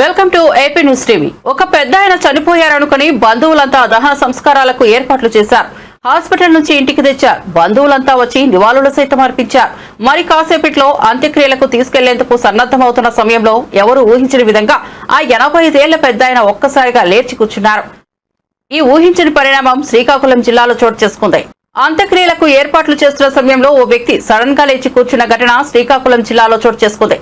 Welcome to AP news TV. ఒక పెద్దాయన చనిపోయారనుకుని బంధువులంతా దహన సంస్కారాలకు ఏర్పాట్లు చేశారు. హాస్పిటల్ నుంచి ఇంటికి తెచ్చారు. బంధువులంతా వచ్చి నివాళులు సైతం అర్పించారు. మరి కాసేపట్లో అంత్యక్రియలకు తీసుకెళ్లేందుకు సన్నద్దమవుతున్న సమయంలో ఎవరు ఊహించని విధంగా ఆ 85 ఏళ్ల పెద్దాయన ఒక్కసారిగా లేచి కూర్చున్నారు. ఈ ఊహించని పరిణామం శ్రీకాకుళం జిల్లాలో చోటు చేసుకుంది. అంత్యక్రియలకు ఏర్పాట్లు చేస్తున్న సమయంలో ఓ వ్యక్తి సడన్ గా లేచి కూర్చున్న ఘటన శ్రీకాకుళం జిల్లాలో చోటు చేసుకుంది.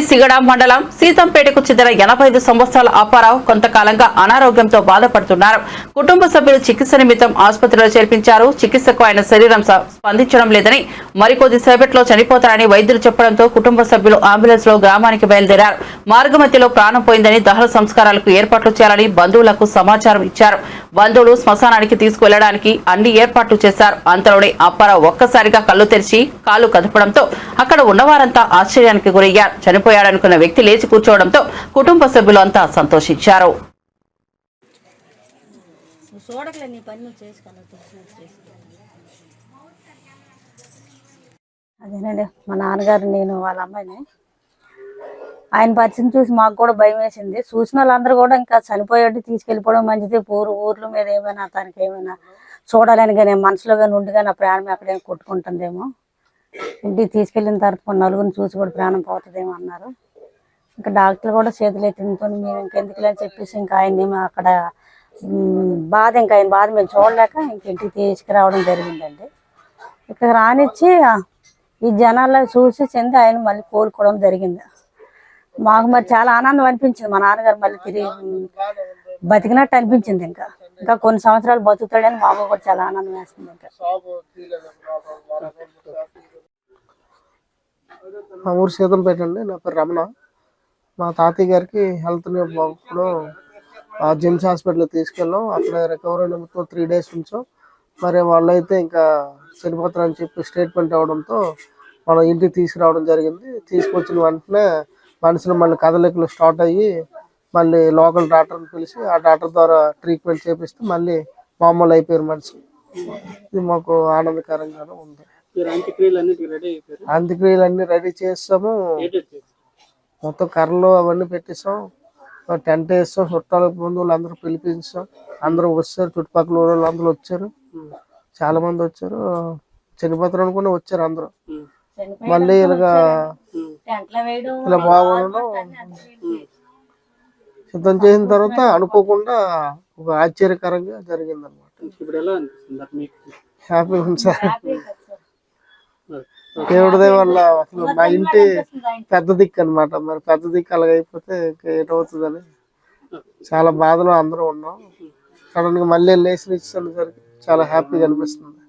సిగడ మండలం సీతంపేటకు చెందిన 85 సంవత్సరాల అప్పారావు కొంతకాలంగా అనారోగ్యంతో బాధపడుతున్నారు. కుటుంబ సభ్యులు చికిత్స నిమిత్తం ఆసుపత్రిలో చేర్పించారు. చికిత్సకు ఆయన శరీరం స్పందించడం లేదని, మరికొద్ది సేపట్లో చనిపోతారని వైద్యులు చెప్పడంతో కుటుంబ సభ్యులు అంబులెన్స్ లో గ్రామానికి బయలుదేరారు. మార్గమధ్యలో ప్రాణం పోయిందని దహన సంస్కారాలకు ఏర్పాట్లు చేయాలని బంధువులకు సమాచారం ఇచ్చారు. బంధువులు శ్మశానానికి తీసుకువెళ్లడానికి అన్ని ఏర్పాట్లు చేశారు. అంతలోనే అప్పారావు ఒక్కసారిగా కళ్ళు తెరిచి కాలు కదపడంతో అక్కడ ఉన్నవారంతా ఆశ్చర్యానికి గురయ్యారు. చనిపోయాడనుకున్న వ్యక్తి లేచి కూర్చోవడంతో కుటుంబ సభ్యులు అంతా సంతోషించారు. అదేనండి, మా నాన్నగారు నేను వాళ్ళ అమ్మాయిని ఆయన పరిచయం చూసి మాకు కూడా భయం వేసింది. చూసిన వాళ్ళందరూ కూడా ఇంకా చనిపోయాడు తీసుకెళ్ళిపోవడం మంచిది, ఊర్ల మీద ఏమైనా తనకి ఏమైనా చూడాలని కానీ మనసులో కానీ ఉండి కానీ ఆ ప్రాణం ఎక్కడైనా కొట్టుకుంటుందేమో, ఇంటికి తీసుకెళ్ళిన తర్వాత నలుగురిని చూసి కూడా ప్రాణం పోతుందేమో అన్నారు. ఇంకా డాక్టర్ కూడా చేతులు ఎత్తుకొని మేము ఇంకెందుకులే అని చెప్పేసి ఇంకా ఆయన్ని అక్కడ ఆయన బాధ మేము చూడలేక ఇంటికి తీసుకురావడం జరిగిందండి. ఇక్కడ రానిచ్చి ఈ జనాల్లో చూసి చెంది ఆయన మళ్ళీ కోలుకోవడం జరిగింది. మాకు మరి చాలా ఆనందం అనిపించింది. మా నాన్నగారు మళ్ళీ తిరిగి బతికినట్టు అనిపించింది. ఇంకా కొన్ని సంవత్సరాలు బతుకుతాడని మాకు కూడా చాలా ఆనందం వేస్తుంది. మా ఊరు సీతంపేట అండి. నా పేరు రమణ. మా తాతయ్య గారికి హెల్త్ బాగుప్పుడు జిమ్స్ హాస్పిటల్ తీసుకెళ్ళాం. అక్కడ రికవరీ నిమిత్తం 3 days ఉంచాం. మరి వాళ్ళైతే ఇంకా చనిపోతారని చెప్పి స్టేట్మెంట్ అవ్వడంతో మనం ఇంటికి తీసుకురావడం జరిగింది. తీసుకొచ్చిన వెంటనే మనిషిని మళ్ళీ కదలికలు స్టార్ట్ అయ్యి మళ్ళీ లోకల్ డాక్టర్ని పిలిచి ఆ డాక్టర్ ద్వారా ట్రీట్మెంట్ చేపిస్తే మళ్ళీ మామూలు అయిపోయారు మనిషి. ఇది మాకు ఆనందకరంగానే ఉంది. అంత్యక్రియలు అన్ని రెడీ చేస్తాము. మొత్తం కర్రలు అవన్నీ పెట్టేస్తాం, టెంట్ వేస్తాం, చుట్టాల బంధువులు అందరూ పిలిపించాం. అందరూ వచ్చారు, చుట్టుపక్కల ఊళ్ళో అందరూ వచ్చారు, చాలా మంది వచ్చారు. చనిపోతారు అనుకుని వచ్చారు అందరూ. మళ్ళీ ఇలా బాగుండడం సిద్ధం చేసిన తర్వాత అనుకోకుండా ఒక ఆశ్చర్యకరంగా జరిగింది అనమాట. హ్యాపీగా ఉంది సార్. దేవుడి వల్ల అసలు మా ఇంటి పెద్ద దిక్కు అనమాట. మరి పెద్ద దిక్కు అలాగ అయిపోతే ఇంకా ఏటవుతుందని చాలా బాధలో అందరూ ఉన్నాం. సడన్ గా మళ్ళీ లేచి ఇచ్చేసరికి చాలా హ్యాపీగా అనిపిస్తుంది.